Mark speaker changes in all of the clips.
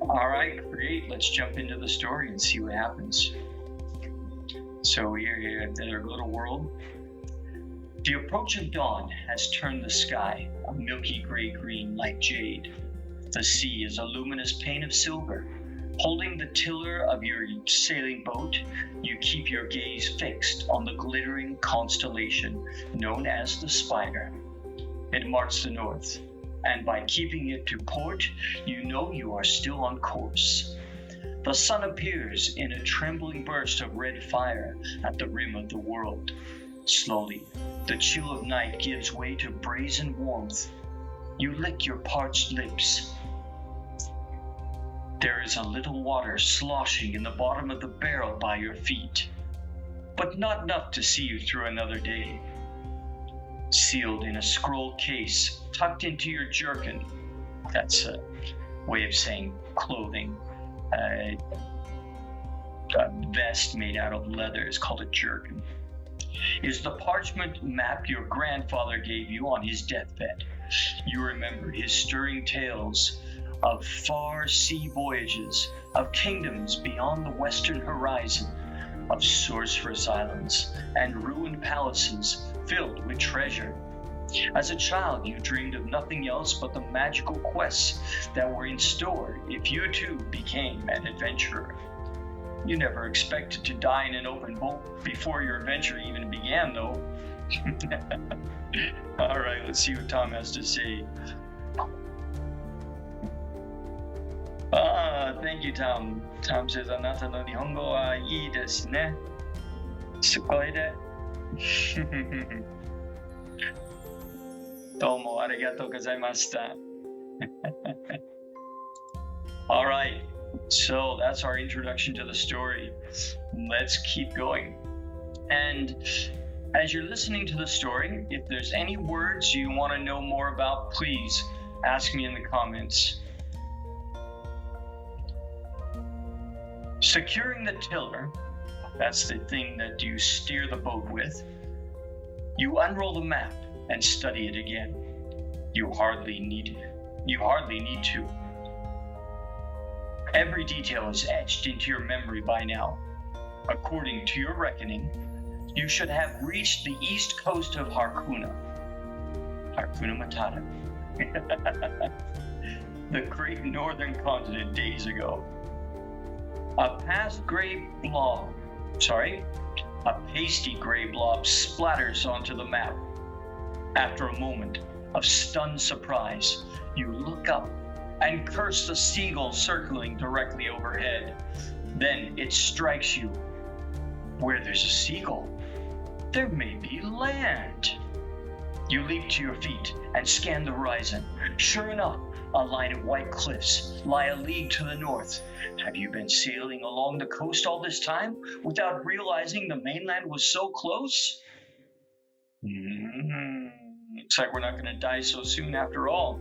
Speaker 1: All right, great. Let's jump into the story and see what happens. So here in their little world. The approach of dawn has turned the sky a milky gray-green like jade. The sea is a luminous pane of silver. Holding the tiller of your sailing boat, you keep your gaze fixed on the glittering constellation known as the Spider. It marks the north, and by keeping it to port, you know you are still on course. The sun appears in a trembling burst of red fire at the rim of the world. Slowly, the chill of night gives way to brazen warmth. You lick your parched lips. There is a little water sloshing in the bottom of the barrel by your feet, but not enough to see you through another day. Sealed in a scroll case tucked into your jerkin, that's a way of saying clothing. A vest made out of leather is called a jerkin. Is the parchment map your grandfather gave you on his deathbed. You remember his stirring tales of far sea voyages, of kingdoms beyond the western horizon, of sorcerous islands and ruined palaces filled with treasure. As a child, you dreamed of nothing else but the magical quests that were in store if you too became an adventurer. You never expected to die in an open boat before your adventure even began, though. All right, let's see what Tom has to say. Thank you, Tom. Tom says, あなたの日本語はいいですね。すごいね。どうもありがとうございました。All right, so that's our introduction to the story. Let's keep going. And as you're listening to the story, if there's any words you want to know more about, please ask me in the comments. Securing the tiller, that's the thing that you steer the boat with. You unroll the map and study it again. You hardly need to. Every detail is etched into your memory by now. According to your reckoning, you should have reached the east coast of Hakuna Matata, the great northern continent days ago. A pasty gray blob splatters onto the map. After a moment of stunned surprise, you look up and curse the seagull circling directly overhead. Then it strikes you. Where there's a seagull, there may be land. You leap to your feet and scan the horizon. Sure enough, a line of white cliffs lie a league to the north. Have you been sailing along the coast all this time without realizing the mainland was so close? Looks like we're not going to die so soon after all.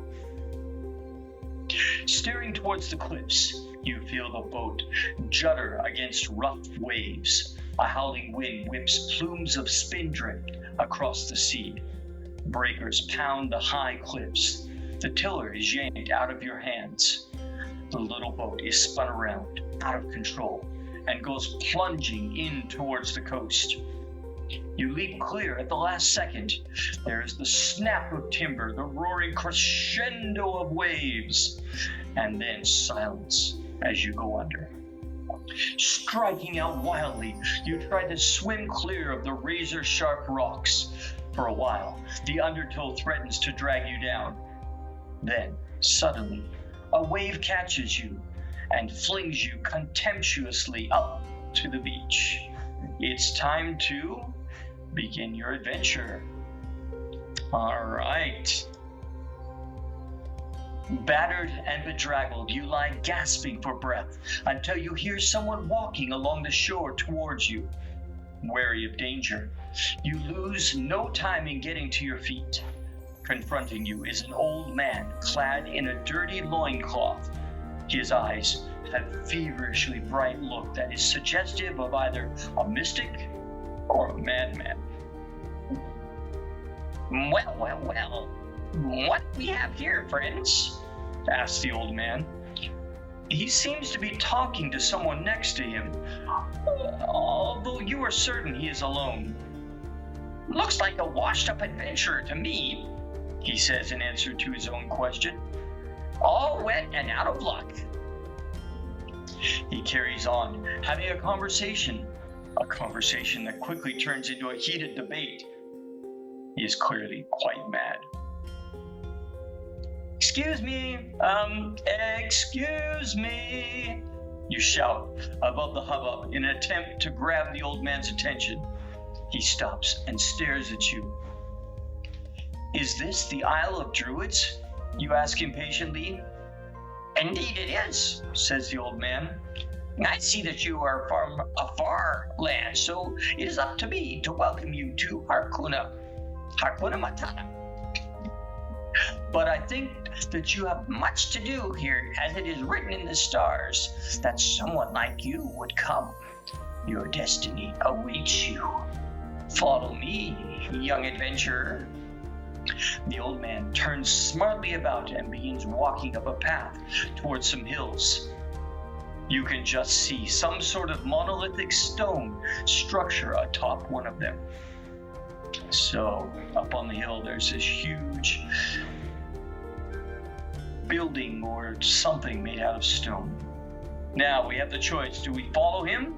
Speaker 1: Staring towards the cliffs, you feel the boat judder against rough waves. A howling wind whips plumes of spindrift across the sea. Breakers pound the high cliffs. The tiller is yanked out of your hands. The little boat is spun around, out of control, and goes plunging in towards the coast. You leap clear at the last second. There is the snap of timber, the roaring crescendo of waves, and then silence as you go under. Striking out wildly, you try to swim clear of the razor-sharp rocks. For a while, the undertow threatens to drag you down. Then, suddenly, a wave catches you and flings you contemptuously up to the beach. It's time to begin your adventure. All right. Battered and bedraggled, you lie gasping for breath until you hear someone walking along the shore towards you. Wary of danger, you lose no time in getting to your feet. Confronting you is an old man clad in a dirty loincloth. His eyes have a feverishly bright look that is suggestive of either a mystic or a madman. Well. What do we have here, friends? Asked the old man. He seems to be talking to someone next to him, although you are certain he is alone.
Speaker 2: Looks like a washed-up adventurer to me,
Speaker 1: he says in answer to his own question.
Speaker 2: All wet and out of luck.
Speaker 1: He carries on, having a conversation that quickly turns into a heated debate. He is clearly quite mad. Excuse me, you shout above the hubbub in an attempt to grab the old man's attention. He stops and stares at you. Is this the Isle of Druids? You ask impatiently.
Speaker 2: Indeed it is,
Speaker 1: says the old man.
Speaker 2: I see that you are from a far land, so it is up to me to welcome you to Hakuna Matata.
Speaker 1: But I think
Speaker 2: that you have much to do here, as it is written in the stars that someone like you would come. Your destiny awaits you. Follow me, young adventurer.
Speaker 1: The old man turns smartly about and begins walking up a path towards some hills. You can just see some sort of monolithic stone structure atop one of them. So, up on the hill, there's this huge building or something made out of stone. Now, we have the choice. Do we follow him?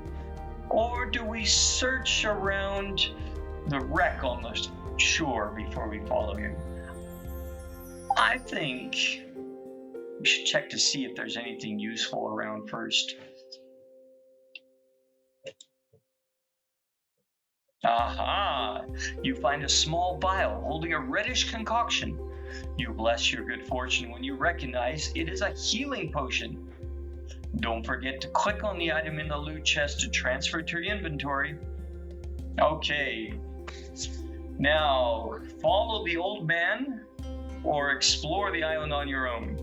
Speaker 1: Or do we search around the wreck on the shore before we follow him? I think we should check to see if there's anything useful around first. Aha! You find a small vial holding a reddish concoction. You bless your good fortune when you recognize it is a healing potion. Don't forget to click on the item in the loot chest to transfer to your inventory. Okay. Now, follow the old man or explore the island on your own.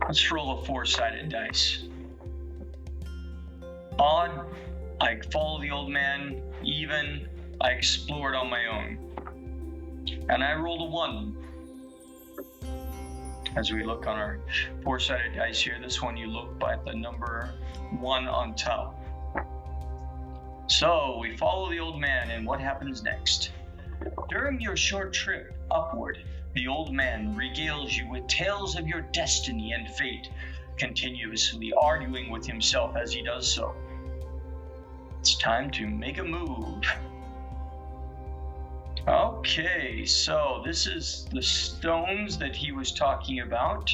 Speaker 1: Let's roll a 4-sided dice. Odd, I follow the old man. Even, I explored on my own. And I rolled a 1. As we look on our 4-sided dice here, this one you look by the number 1 on top. So we follow the old man, and what happens next? During your short trip upward, the old man regales you with tales of your destiny and fate, continuously arguing with himself as he does so. It's time to make a move. Okay, so this is the stones that he was talking about.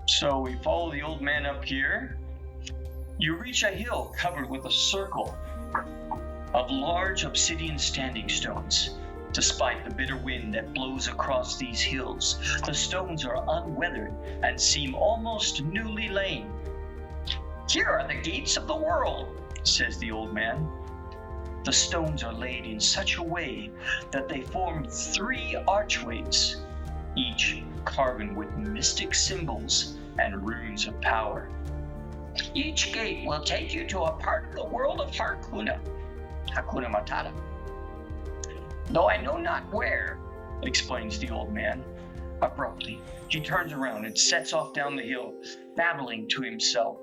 Speaker 1: So we follow the old man up here. You reach a hill covered with a circle of large obsidian standing stones. Despite the bitter wind that blows across these hills, the stones are unweathered and seem almost newly laid.
Speaker 2: Here are the gates of the world,
Speaker 1: says the old man. The stones are laid in such a way that they form 3 archways, each carven with mystic symbols and runes of power.
Speaker 2: Each gate will take you to a part of the world of Hakuna Matata. Though I know not where,
Speaker 1: explains the old man. Abruptly, he turns around and sets off down the hill, babbling to himself.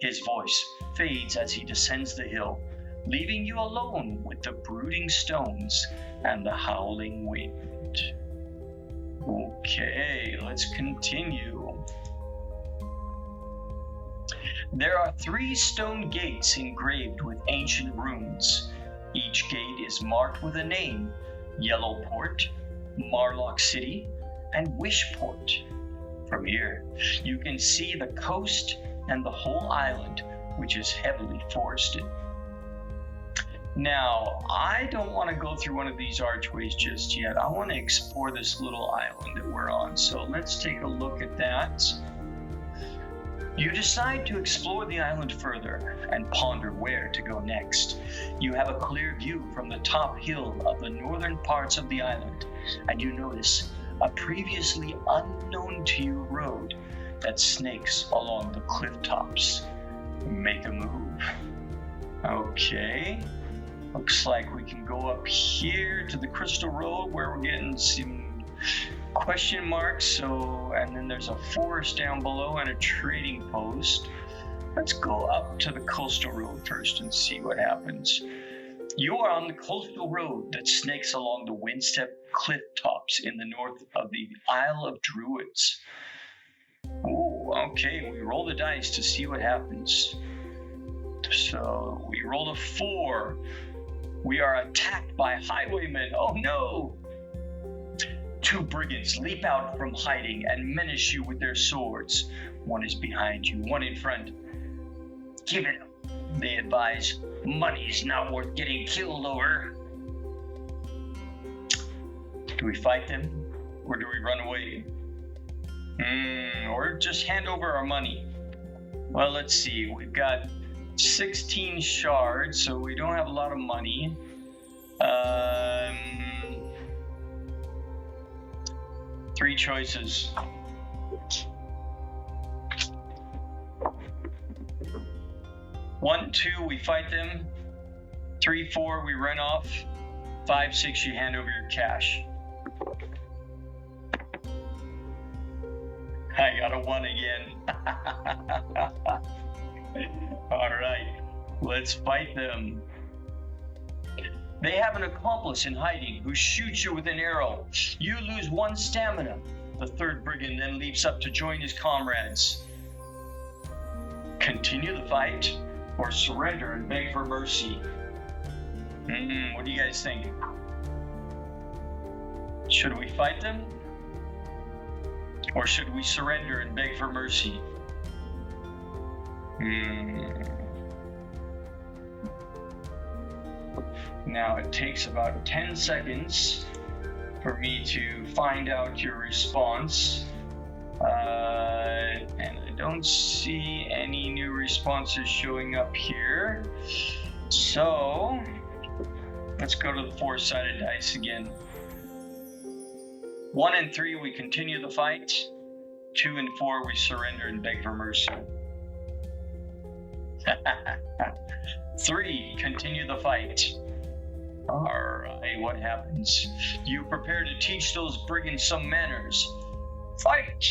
Speaker 1: His voice fades as he descends the hill, leaving you alone with the brooding stones and the howling wind. Okay, let's continue. There are 3 stone gates engraved with ancient runes. Each gate is marked with a name: Yellowport, Marlock City, and Wishport. From here, you can see the coast and the whole island, which is heavily forested. Now, I don't want to go through one of these archways just yet. I want to explore this little island that we're on. So let's take a look at that. You decide to explore the island further and ponder where to go next. You have a clear view from the top hill of the northern parts of the island, and you notice a previously unknown to you road that snakes along the cliff tops. Make a move. Okay. Looks like we can go up here to the Crystal Road where we're getting some question mark. So, and then there's a forest down below and a trading post. Let's go up to the coastal road first and see what happens. You are on the coastal road that snakes along the wind-swept cliff tops in the north of the Isle of Druids. Oh, okay, we roll the dice to see what happens. So we rolled a 4. We are attacked by highwaymen. Oh no! 2 brigands leap out from hiding and menace you with their swords. One is behind you, one in front. Give it up, they advise. Money's not worth getting killed over. Do we fight them? Or do we run away? Or just hand over our money? Well, let's see. We've got 16 shards, so we don't have a lot of money. 3 choices. 1, 2, we fight them. 3, 4, we run off. 5, 6, you hand over your cash. I got a 1 again. All right, let's fight them. They have an accomplice in hiding who shoots you with an arrow. You lose 1 stamina. The 3rd brigand then leaps up to join his comrades. Continue the fight or surrender and beg for mercy. What do you guys think? Should we fight them? Or should we surrender and beg for mercy? Now it takes about 10 seconds for me to find out your response. And I don't see any new responses showing up here. So let's go to the 4-sided dice again. 1 and 3, we continue the fight. 2 and 4, we surrender and beg for mercy. 3, continue the fight. All right, what happens? You prepare to teach those brigands some manners. Fight!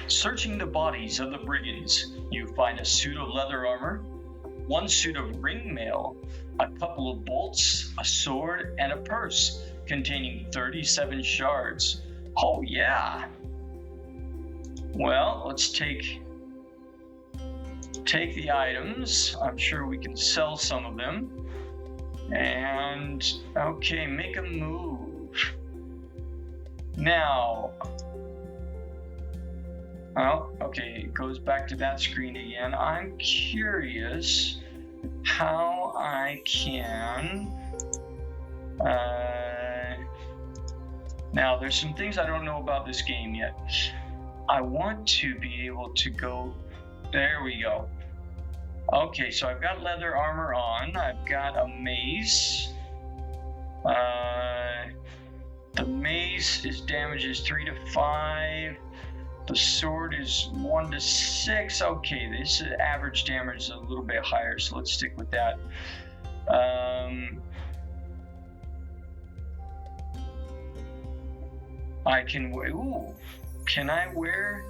Speaker 1: Searching the bodies of the brigands, you find a suit of leather armor, 1 suit of ring mail, a couple of bolts, a sword, and a purse containing 37 shards. Oh yeah! Well, let's take the items. I'm sure we can sell some of them. And, okay, make a move. Now, oh, okay, it goes back to that screen again. I'm curious, how I can. Now, there's some things I don't know about this game yet. I want to be able to go. There we go. Okay, so I've got leather armor on. I've got a mace. The mace is damages 3 to 5. The sword is 1 to 6. Okay, this average damage is a little bit higher, so let's stick with that. I can wear. Ooh, can I wear?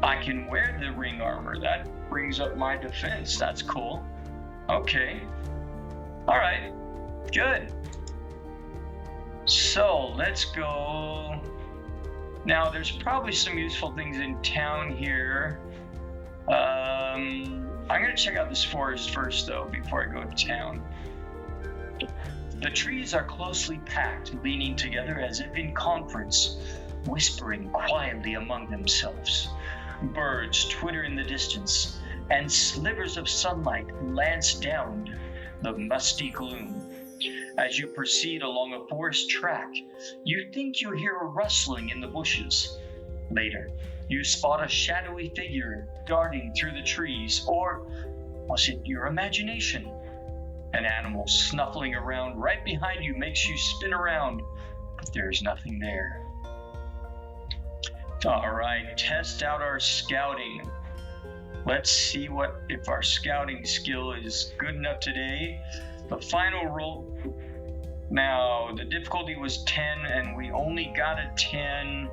Speaker 1: I can wear the ring armor. That brings up my defense. That's cool. Okay. All right. Good. So let's go. Now, there's probably some useful things in town here. I'm going to check out this forest first, though, before I go to town. The trees are closely packed, leaning together as if in conference, whispering quietly among themselves. Birds twitter in the distance, and slivers of sunlight lance down the musty gloom. As you proceed along a forest track, you think you hear a rustling in the bushes. Later, you spot a shadowy figure darting through the trees, or was it your imagination? An animal snuffling around right behind you makes you spin around, but there's nothing there. All right, test out our scouting. Let's see if our scouting skill is good enough today. The final roll. Now, the difficulty was 10, and we only got a 10.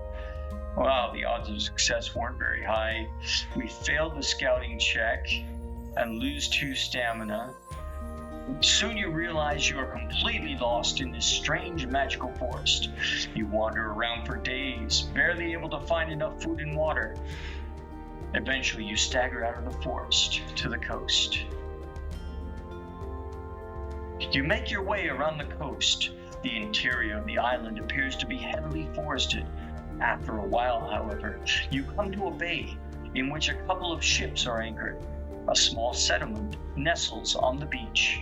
Speaker 1: Wow, the odds of success weren't very high. We failed the scouting check and lose 2 stamina. Soon you realize you are completely lost in this strange magical forest. You wander around for days, barely able to find enough food and water. Eventually you stagger out of the forest to the coast. You make your way around the coast. The interior of the island appears to be heavily forested. After a while, however, you come to a bay in which a couple of ships are anchored. A small settlement nestles on the beach.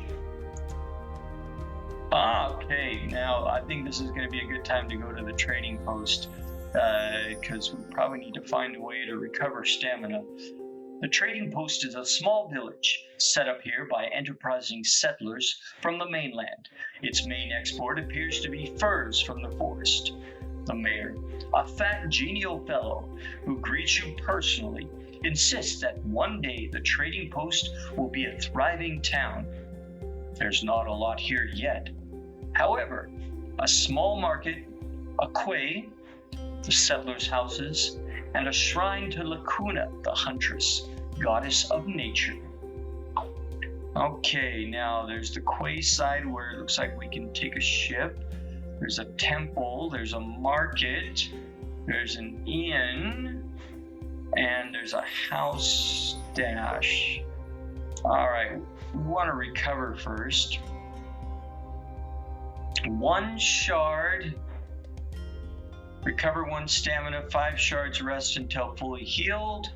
Speaker 1: Okay, now I think this is going to be a good time to go to the trading post, because we probably need to find a way to recover stamina. The trading post is a small village set up here by enterprising settlers from the mainland. Its main export appears to be furs from the forest. The mayor, a fat, genial fellow who greets you personally, insists that one day the trading post will be a thriving town. There's not a lot here yet. However, a small market, a quay, the settlers' houses, and a shrine to Lacuna, the huntress, goddess of nature. Okay, now there's the quay side where it looks like we can take a ship. There's a temple, there's a market, there's an inn, and there's a house stash. All right, we want to recover first. 1 shard. Recover 1 stamina, 5 shards rest until fully healed.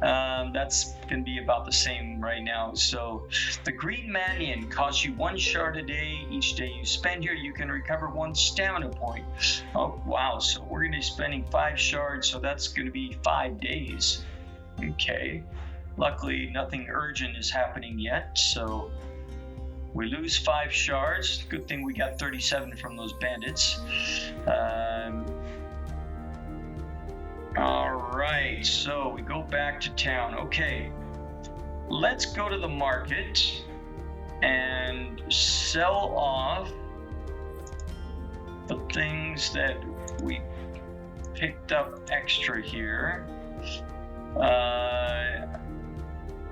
Speaker 1: That's going to be about the same right now. So the Green Manion costs you 1 shard a day. Each day you spend here, you can recover 1 stamina point. Oh, wow. So we're going to be spending 5 shards, so that's going to be 5 days. Okay. Luckily, nothing urgent is happening yet, so we lose 5 shards. Good thing we got 37 from those bandits. All right, so we go back to town. Okay, let's go to the market and sell off the things that we picked up extra here.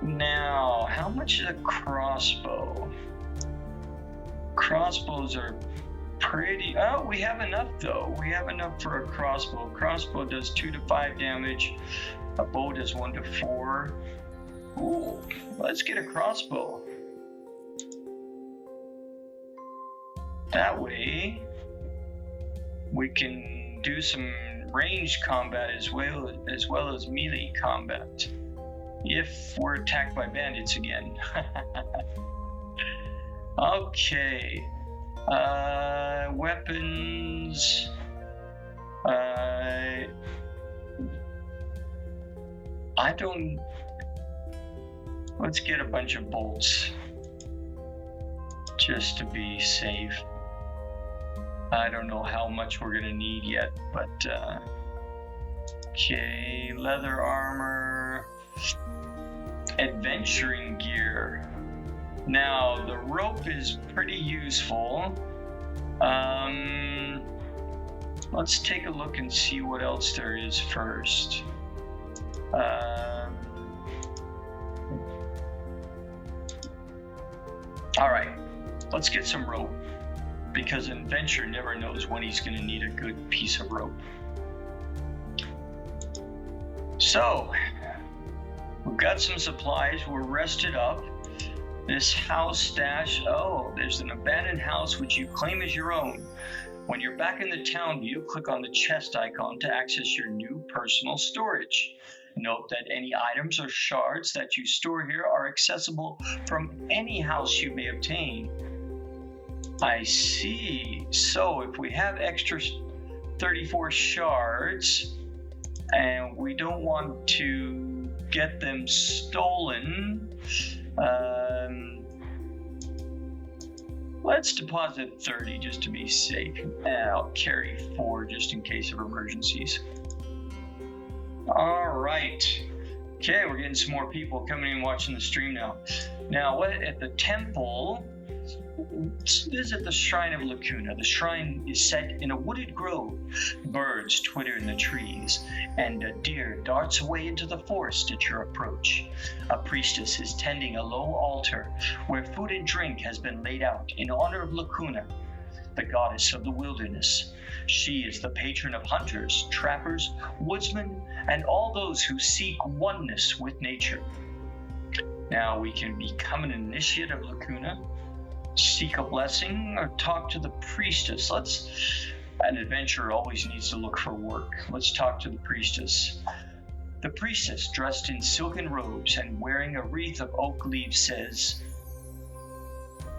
Speaker 1: Now, how much is a crossbow? Crossbows are pretty. Oh, we have enough though. We have enough for a crossbow. Crossbow does 2 to 5 damage. A bow does 1 to 4. Ooh, let's get a crossbow. That way, we can do some ranged combat as well as melee combat. if we're attacked by bandits again. Okay. Weapons. Let's get a bunch of bolts just to be safe. I don't know how much we're gonna need yet, but okay, leather armor, adventuring gear. Now the rope is pretty useful. Let's take a look and see what else there is first. All right, let's get some rope, because an adventurer never knows when he's going to need a good piece of rope. So, we've got some supplies, we're rested up. This house stash, oh, there's an abandoned house which you claim as your own. When you're back in the town view, click on the chest icon to access your new personal storage. Note that any items or shards that you store here are accessible from any house you may obtain. I see. So if we have extra 34 shards and we don't want to get them stolen, let's deposit 30 just to be safe. And I'll carry 4 just in case of emergencies. All right. Okay, we're getting some more people coming in watching the stream now. Now, at the temple, let's visit the Shrine of Lacuna. The shrine is set in a wooded grove. Birds twitter in the trees, and a deer darts away into the forest at your approach. A priestess is tending a low altar where food and drink has been laid out in honor of Lacuna, the goddess of the wilderness. She is the patron of hunters, trappers, woodsmen, and all those who seek oneness with nature. Now we can become an initiate of Lacuna, seek a blessing, or talk to the priestess. An adventurer always needs to look for work. Let's talk to the priestess. The priestess, dressed in silken robes and wearing a wreath of oak leaves, says,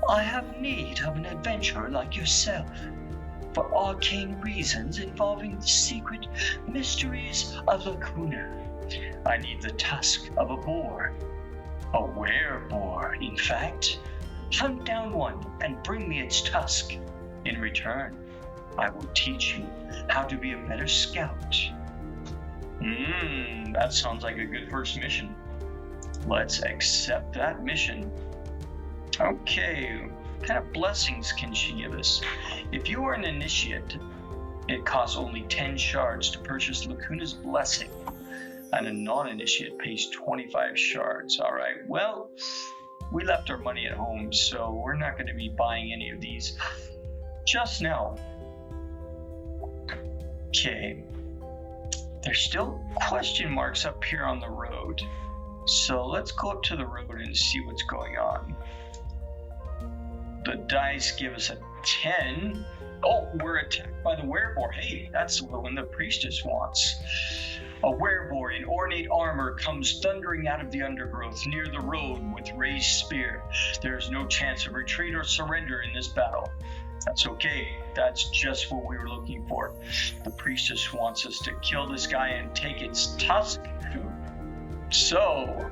Speaker 1: "I have need of an adventurer like yourself, for arcane reasons involving the secret mysteries of Lacuna. I need the tusk of a boar, a were-boar, in fact. Hunt down one and bring me its tusk. In return, I will teach you how to be a better scout." That sounds like a good first mission. Let's accept that mission. Okay, what kind of blessings can she give us? If you are an initiate, it costs only 10 shards to purchase Lacuna's blessing, and a non-initiate pays 25 shards. All right, well, we left our money at home, so we're not going to be buying any of these just now. Okay, there's still question marks up here on the road, so let's go up to the road and see what's going on. The dice give us a 10. Oh, we're attacked by the were-boar. Hey, that's the one the priestess wants. A were-boar in ornate armor comes thundering out of the undergrowth near the road with raised spear. There is no chance of retreat or surrender in this battle. That's okay. That's just what we were looking for. The priestess wants us to kill this guy and take its tusk. So,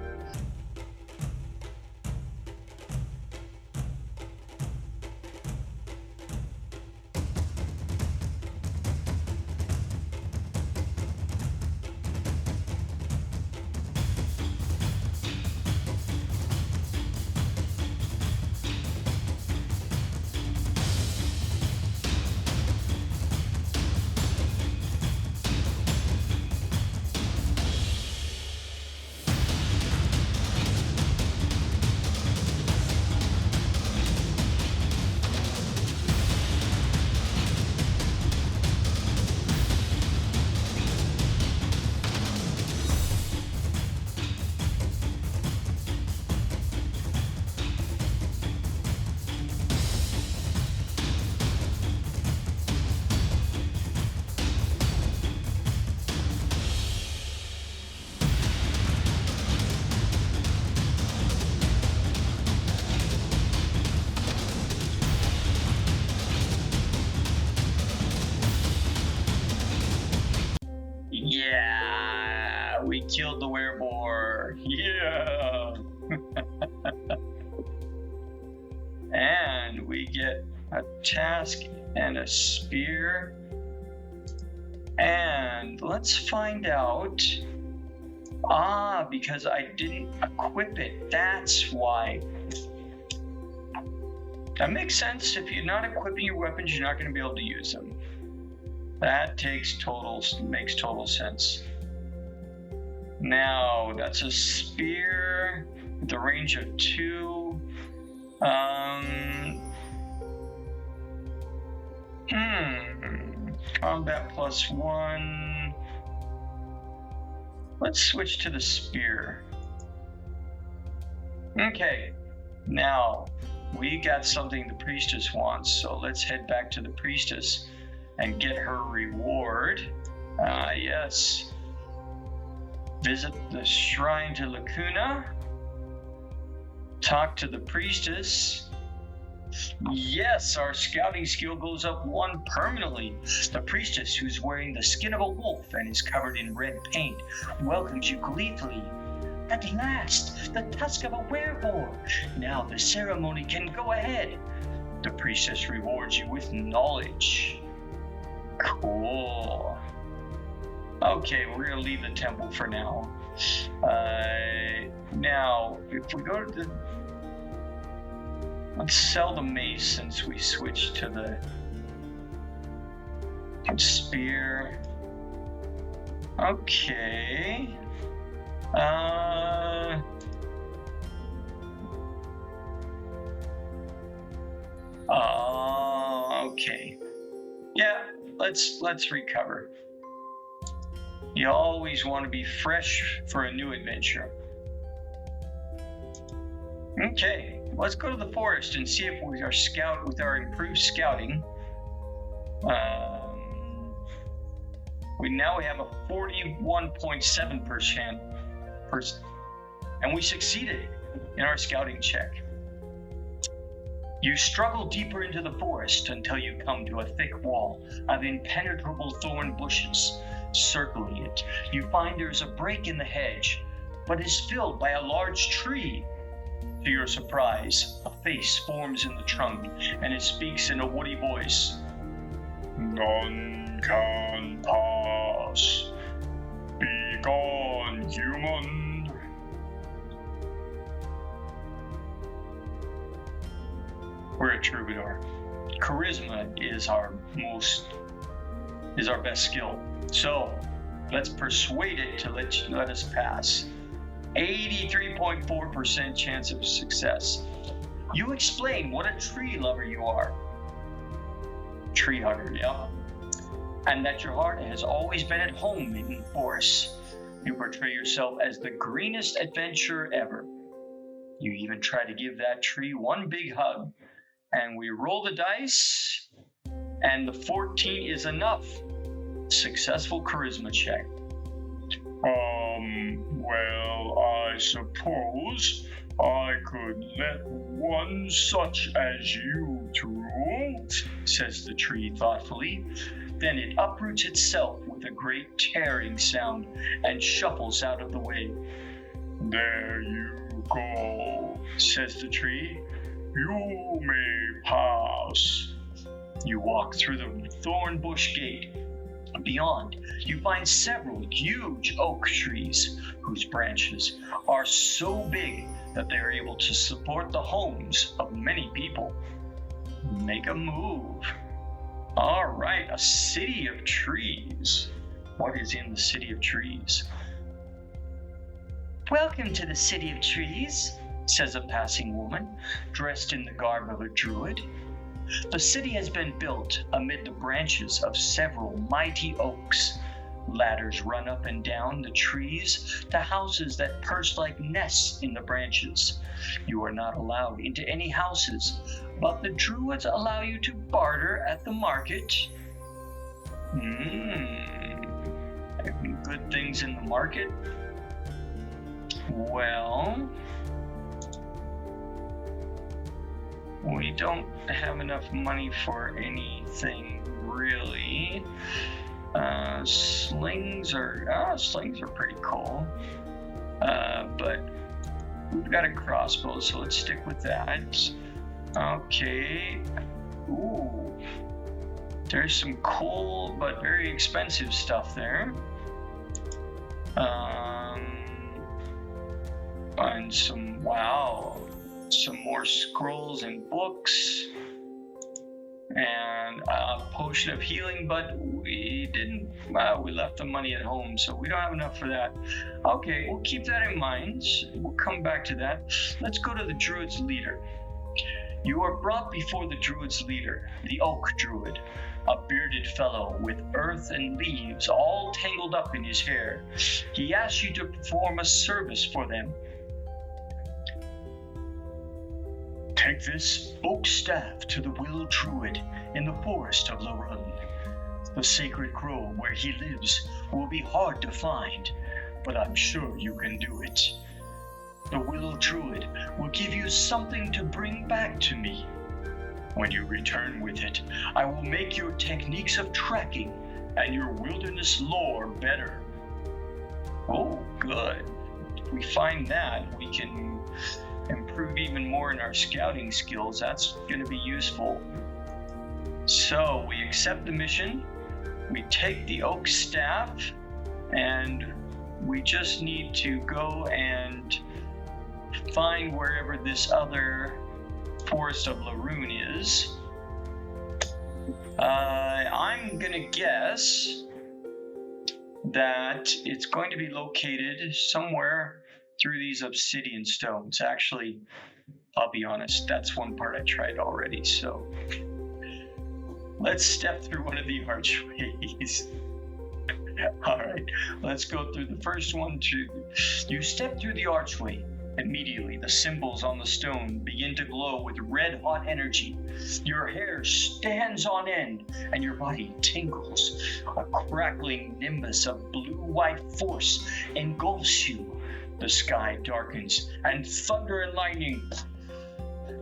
Speaker 1: We killed the wereboar. Yeah. And we get a task and a spear. And let's find out. Because I didn't equip it. That's why. That makes sense. If you're not equipping your weapons, you're not going to be able to use them. That makes total sense. Now, that's a spear with a range of 2. Combat +1. Let's switch to the spear. Okay, now we got something the priestess wants, so let's head back to the priestess and get her reward. Yes. Visit the shrine to Lacuna. Talk to the priestess. Yes, our scouting skill goes up 1 permanently. The priestess, who's wearing the skin of a wolf and is covered in red paint, welcomes you gleefully. At last, the tusk of a wereboar. Now the ceremony can go ahead. The priestess rewards you with knowledge. Cool. Okay, we're going to leave the temple for now. Now, if we go to the... Let's sell the mace since we switched to the spear. Okay. Okay. Yeah, let's recover. You always want to be fresh for a new adventure. Okay, let's go to the forest and see if we are with our improved scouting. We have a 41.7%, and we succeeded in our scouting check. You struggle deeper into the forest until you come to a thick wall of impenetrable thorn bushes circling it. You find there's a break in the hedge, but is filled by a large tree. To your surprise, a face forms in the trunk, and it speaks in a woody voice. None can pass. Be gone, human. We're a troubadour. Charisma is our best skill. So let's persuade it to let us pass. 83.4% chance of success. You explain what a tree lover you are. Tree hugger, yeah. And that your heart has always been at home in forests. You portray yourself as the greenest adventurer ever. You even try to give that tree one big hug. And we roll the dice, and the 14 is enough. Successful charisma check. Well, I suppose I could let one such as you through, says the tree thoughtfully. Then it uproots itself with a great tearing sound and shuffles out of the way. There you go, says the tree. You may pass. You walk through the thorn bush gate. Beyond, you find several huge oak trees whose branches are so big that they are able to support the homes of many people. Make a move. All right, a city of trees. What is in the city of trees? Welcome to the city of trees, says a passing woman, dressed in the garb of a druid. The city has been built amid the branches of several mighty oaks. Ladders run up and down the trees to houses that perch like nests in the branches. You are not allowed into any houses, but the druids allow you to barter at the market. Good things in the market. Well, we don't have enough money for anything, really. Slings are pretty cool. But we've got a crossbow, so let's stick with that. Okay. Ooh. There's some cool but very expensive stuff there. And some more scrolls and books. And a potion of healing, but we didn't, we left the money at home, so we don't have enough for that. Okay, we'll keep that in mind. We'll come back to that. Let's go to the druid's leader. You are brought before the druid's leader, the oak druid, a bearded fellow with earth and leaves all tangled up in his hair. He asks you to perform a service for them. Take this oak staff to the willow druid in the forest of Larun. The sacred grove where he lives will be hard to find, but I'm sure you can do it. The willow druid will give you something to bring back to me. When you return with it, I will make your techniques of tracking and your wilderness lore better. Oh, good. If we find that, we can improve even more in our scouting skills. That's going to be useful. So we accept the mission, we take the oak staff, and we just need to go and find wherever this other forest of Larun is. I'm gonna guess that it's going to be located somewhere through these obsidian stones. Actually, I'll be honest, that's one part I tried already, so let's step through one of the archways. All right, let's go through the first one. You step through the archway. Immediately, the symbols on the stone begin to glow with red-hot energy. Your hair stands on end, and your body tingles. A crackling nimbus of blue-white force engulfs you. The sky darkens, and thunder and lightning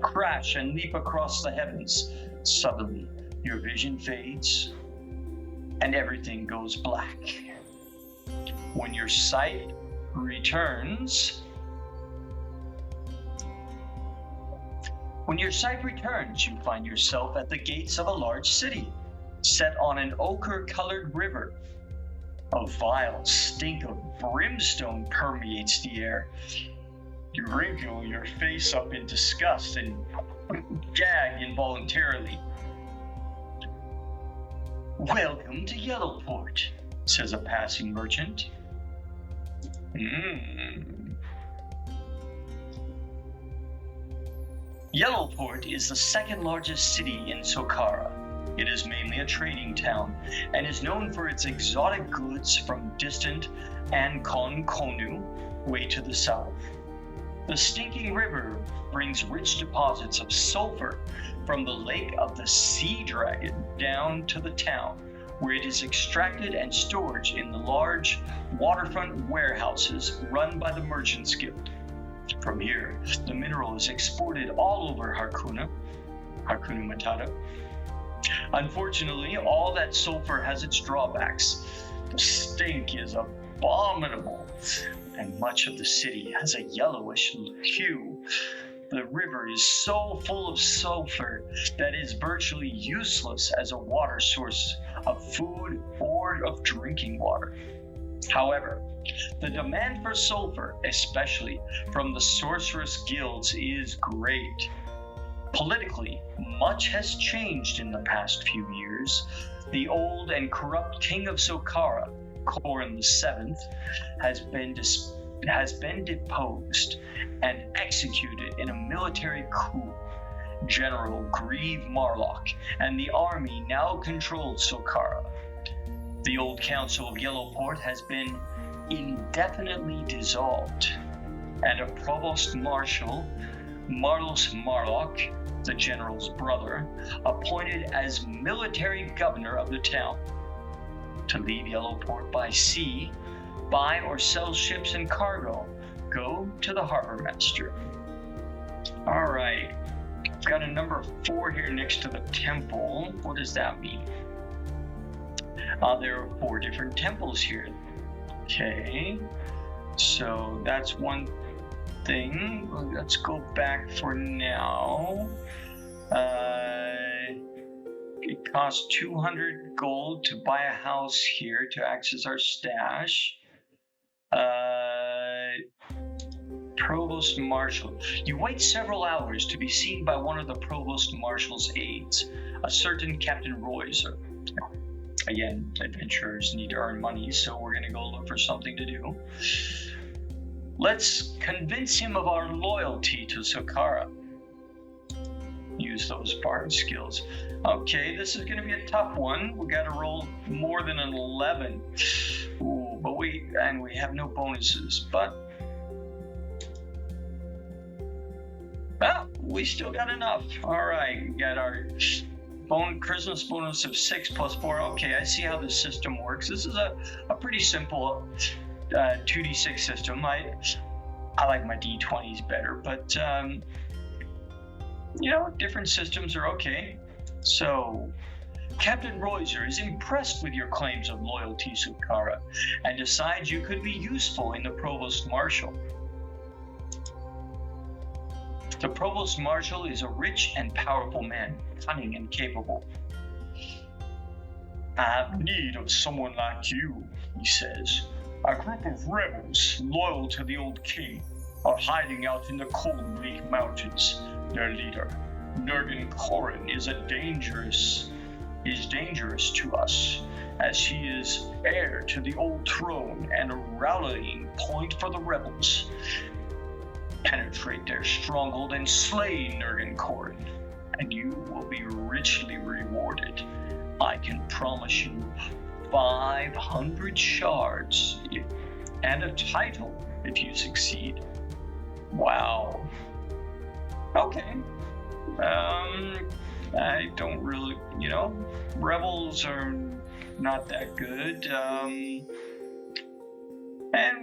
Speaker 1: crash and leap across the heavens. Suddenly, your vision fades, and everything goes black. When your sight returns, you find yourself at the gates of a large city, set on an ochre-colored river. A vile stink of brimstone permeates the air. You wrinkle your face up in disgust and gag involuntarily. Welcome to Yellowport, says a passing merchant. Yellowport is the second largest city in Sokara. It is mainly a trading town and is known for its exotic goods from distant Ankon Konu way to the south. The stinking river brings rich deposits of sulfur from the lake of the Sea Dragon down to the town, where it is extracted and stored in the large waterfront warehouses run by the Merchants Guild. From here, the mineral is exported all over Hakuna Matata. Unfortunately, all that sulfur has its drawbacks. The stink is abominable, and much of the city has a yellowish hue. The river is so full of sulfur that it is virtually useless as a water source of food or of drinking water. However, the demand for sulfur, especially from the sorceress guilds, is great. Politically, much has changed in the past few years. The old and corrupt king of Sokara, Korin VII, has been deposed and executed in a military coup. General Grieve Marlock and the army now control Sokara. The old council of Yellowport has been indefinitely dissolved, and a provost marshal, Marlos Marlock, the general's brother, appointed as military governor of the town. To leave Yellowport by sea, buy or sell ships and cargo, go to the harbor master. All right, got a number 4 here next to the temple. What does that mean? There are 4 different temples here. Okay, so that's one thing. Let's go back for now. It costs 200 gold to buy a house here to access our stash. Provost Marshal. You wait several hours to be seen by one of the Provost Marshal's aides, a certain Captain Royser. Again, adventurers need to earn money, so we're going to go look for something to do. Let's convince him of our loyalty to Sokara. Use those bard skills. Okay, this is going to be a tough one. We got to roll more than an 11. Ooh, but we have no bonuses. But we still got enough. All right, we got our Christmas bonus of 6 plus 4. Okay, I see how this system works. This is a pretty simple 2d6 system. I like my d20s better, but different systems are okay. So, Captain Royser is impressed with your claims of loyalty, Sokara, and decides you could be useful in the Provost Marshal. The Provost Marshal is a rich and powerful man, cunning and capable. I have need of someone like you, he says. A group of rebels, loyal to the old king, are hiding out in the cold bleak mountains. Their leader, Nurgen Korin, is dangerous to us, as he is heir to the old throne and a rallying point for the rebels. Penetrate their stronghold and slay Nurgen Korin, and you will be richly rewarded. I can promise you 500 shards and a title if you succeed. Wow. Okay. I don't really, rebels are not that good. And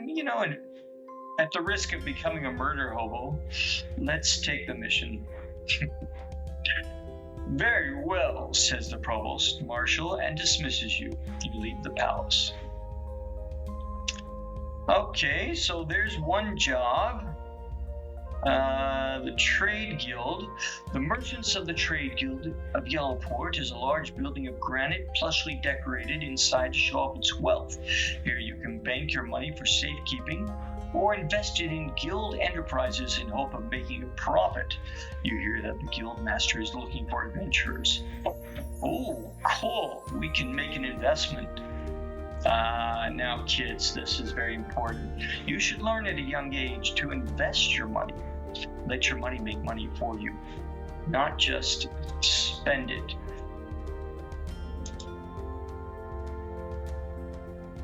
Speaker 1: at the risk of becoming a murder hobo, let's take the mission. Very well, says the Provost Marshal, and dismisses you. You leave the palace. Okay, so there's one job. The Trade Guild. The Merchants of the Trade Guild of Yellowport is a large building of granite, plushly decorated inside to show off its wealth. Here you can bank your money for safekeeping, or invest it in guild enterprises in hope of making a profit. You hear that the guild master is looking for adventurers. Oh, cool. We can make an investment. Now kids, this is very important. You should learn at a young age to invest your money. Let your money make money for you, not just spend it.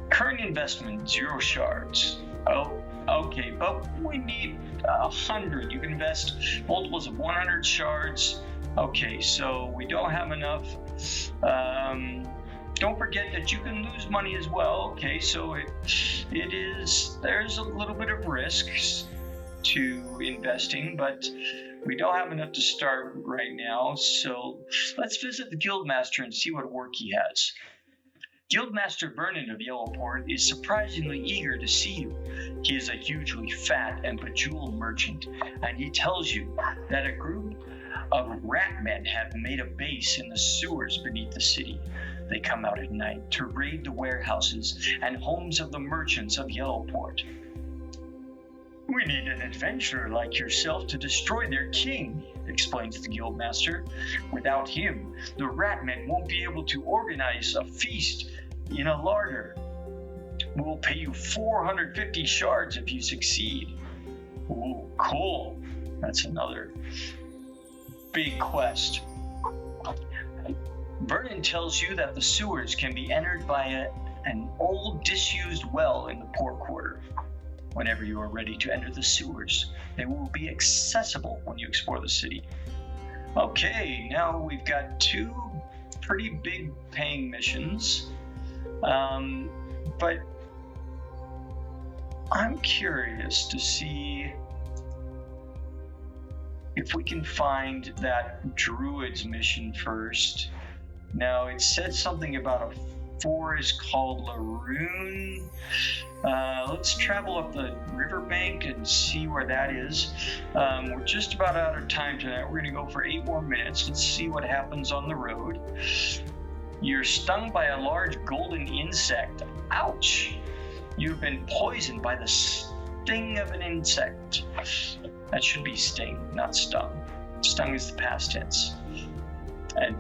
Speaker 1: Current investment, 0 shards. Oh, okay, but we need 100. You can invest multiples of 100 shards. Okay, so we don't have enough. Don't forget that you can lose money as well. Okay, so there's a little bit of risk to investing, but we don't have enough to start right now. So let's visit the Guildmaster and see what work he has. Guildmaster Vernon of Yellowport is surprisingly eager to see you. He is a hugely fat and bejeweled merchant, and he tells you that a group of rat men have made a base in the sewers beneath the city. They come out at night to raid the warehouses and homes of the merchants of Yellowport. We need an adventurer like yourself to destroy their king, explains the Guildmaster. Without him, the ratmen won't be able to organize a feast in a larder. We'll pay you 450 shards if you succeed. Ooh, cool. That's another big quest. Vernon tells you that the sewers can be entered by an old disused well in the port quarter. Whenever you are ready to enter the sewers, they will be accessible when you explore the city. Okay, now we've got 2 pretty big paying missions. But I'm curious to see if we can find that Druid's mission first. Now, it said something about a 4 is called Laroon. Let's travel up the riverbank and see where that is. We're just about out of time tonight. We're going to go for 8 more minutes. Let's see what happens on the road. You're stung by a large golden insect. Ouch! You've been poisoned by the sting of an insect. That should be sting, not stung. Stung is the past tense.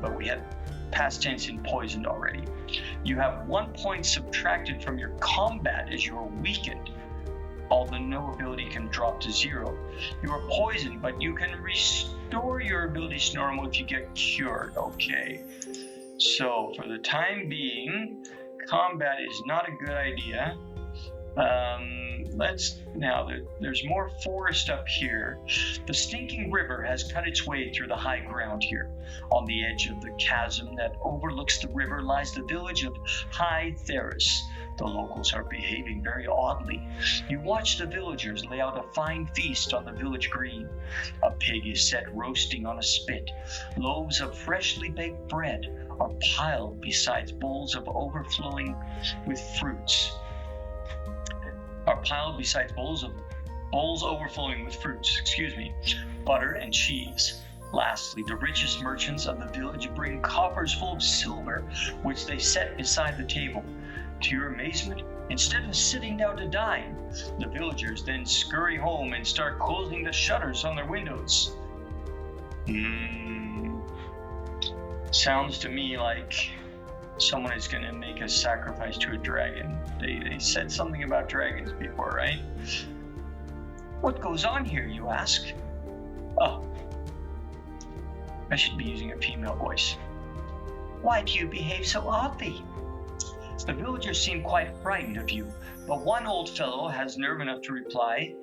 Speaker 1: But we had past tense in poisoned already. You have 1 point subtracted from your combat as you are weakened. Although no ability can drop to 0. You are poisoned, but you can restore your abilities to normal if you get cured. Okay. So for the time being, combat is not a good idea. There's more forest up here. The stinking river has cut its way through the high ground here. On the edge of the chasm that overlooks the river lies the village of High Theris. The locals are behaving very oddly. You watch the villagers lay out a fine feast on the village green. A pig is set roasting on a spit. Loaves of freshly baked bread are piled beside bowls overflowing with fruits. Butter and cheese. Lastly, the richest merchants of the village bring coffers full of silver, which they set beside the table. To your amazement, instead of sitting down to dine, the villagers then scurry home and start closing the shutters on their windows. Sounds to me like someone is going to make a sacrifice to a dragon. They said something about dragons before, right? What goes on here, you ask? Oh, I should be using a female voice. Why do you behave so oddly? The villagers seem quite frightened of you, but one old fellow has nerve enough to reply,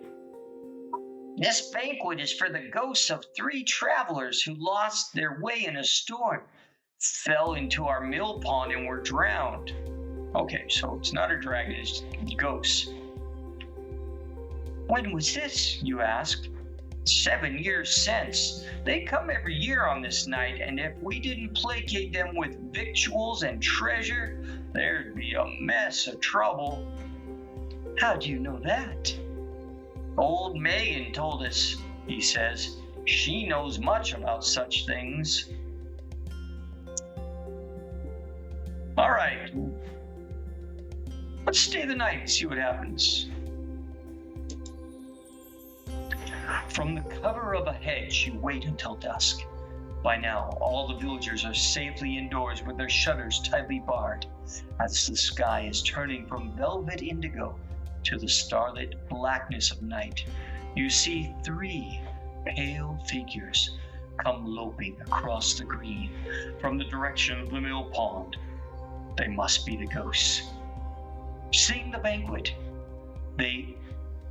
Speaker 1: This banquet is for the ghosts of 3 travelers who lost their way in a storm, fell into our mill pond and were drowned. Okay, so it's not a dragon, it's ghosts. When was this, you ask? 7 years since. They come every year on this night, and if we didn't placate them with victuals and treasure, there'd be a mess of trouble. How do you know that? Old Megan told us, he says. She knows much about such things. All right. Let's stay the night and see what happens. From the cover of a hedge, you wait until dusk. By now, all the villagers are safely indoors with their shutters tightly barred, as the sky is turning from velvet indigo to the starlit blackness of night. You see 3 pale figures come loping across the green from the direction of the mill pond. They must be the ghosts. Seeing the banquet, they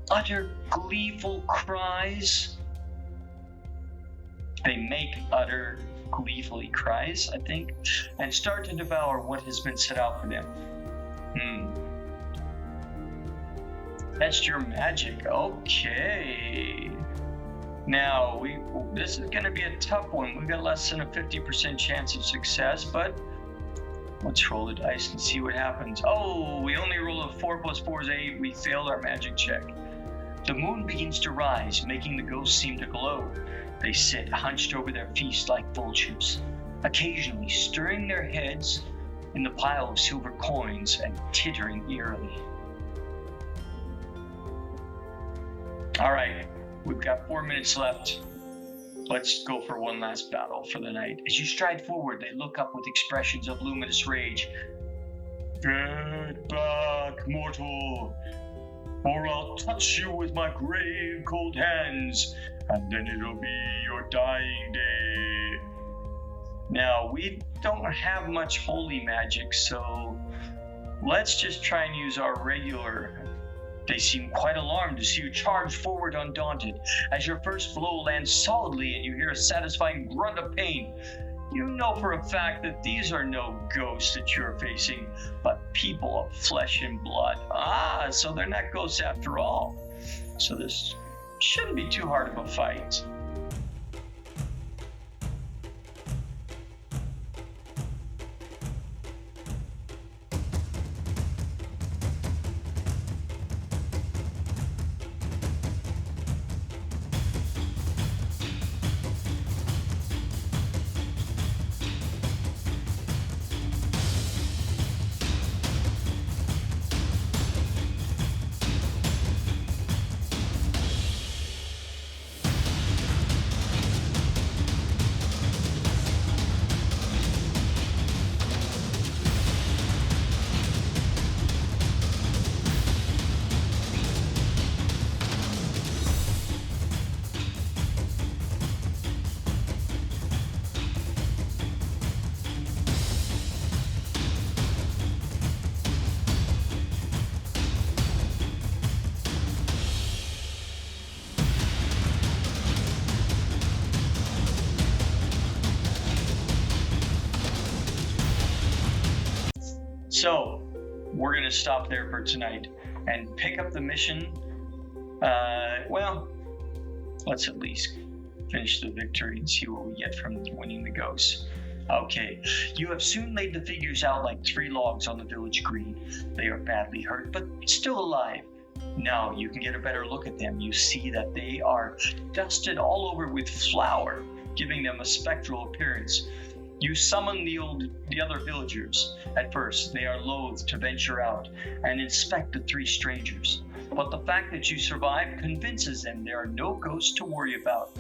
Speaker 1: utter gleeful cries. They make utter gleefully cries, I think, and start to devour what has been set out for them. That's your magic. Okay. Now, this is going to be a tough one. We've got less than a 50% chance of success, but let's roll the dice and see what happens. Oh, we only rolled a 4 + 4 is 8. We failed our magic check. The moon begins to rise, making the ghosts seem to glow. They sit hunched over their feast like vultures, occasionally stirring their heads in the pile of silver coins and tittering eerily. All right, we've got 4 minutes left. Let's go for one last battle for the night. As you stride forward, they look up with expressions of luminous rage. Get back, mortal, or I'll touch you with my grave cold hands, and then it'll be your dying day. Now, we don't have much holy magic, so let's just try and use our regular. They seem quite alarmed to see you charge forward undaunted. As your first blow lands solidly and you hear a satisfying grunt of pain, you know for a fact that these are no ghosts that you're facing, but people of flesh and blood. So they're not ghosts after all. So this shouldn't be too hard of a fight. So we're going to stop there for tonight and pick up the mission. Well, let's at least finish the victory and see what we get from winning the ghosts. Okay, you have soon laid the figures out like 3 logs on the village green. They are badly hurt, but still alive. Now you can get a better look at them. You see that they are dusted all over with flour, giving them a spectral appearance. You summon the other villagers. At first, they are loath to venture out and inspect the 3 strangers. But the fact that you survived convinces them there are no ghosts to worry about.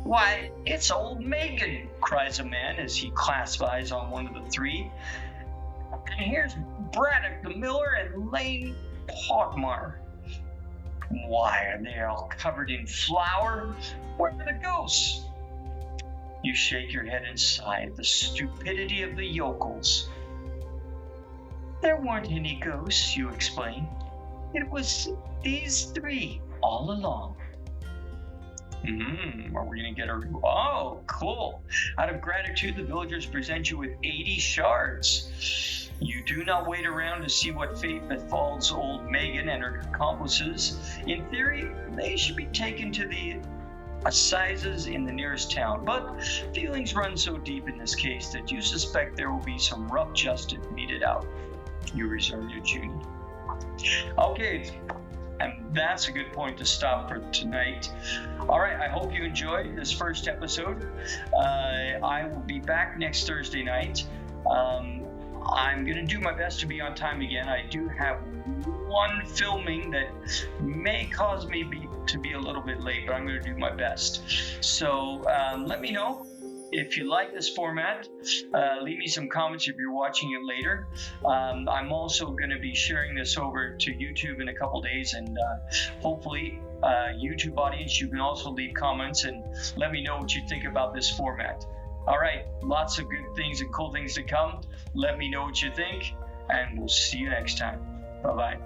Speaker 1: "Why, it's old Megan," cries a man as he clasps eyes on one of the 3. "And here's Braddock the miller and Lane Pogmar. Why are they all covered in flour? Where are the ghosts?" You shake your head and sigh at the stupidity of the yokels. "There weren't any ghosts," you explain. "It was these 3 all along." Are we going to get a... Oh, cool. Out of gratitude, the villagers present you with 80 shards. You do not wait around to see what fate befalls old Megan and her accomplices. In theory, they should be taken to the assizes in the nearest town, but feelings run so deep in this case that you suspect there will be some rough justice meted out. You resume your journey. Okay, and that's a good point to stop for tonight. All right, I hope you enjoyed this first episode. I will be back next Thursday night. I'm going to do my best to be on time again. I do have one filming that may cause me to be a little bit late, but I'm going to do my best. So let me know if you like this format. Leave me some comments if you're watching it later. I'm also going to be sharing this over to YouTube in a couple days, and hopefully YouTube audience, you can also leave comments and let me know what you think about this format. All right, lots of good things and cool things to come. Let me know what you think, and we'll see you next time. Bye-bye.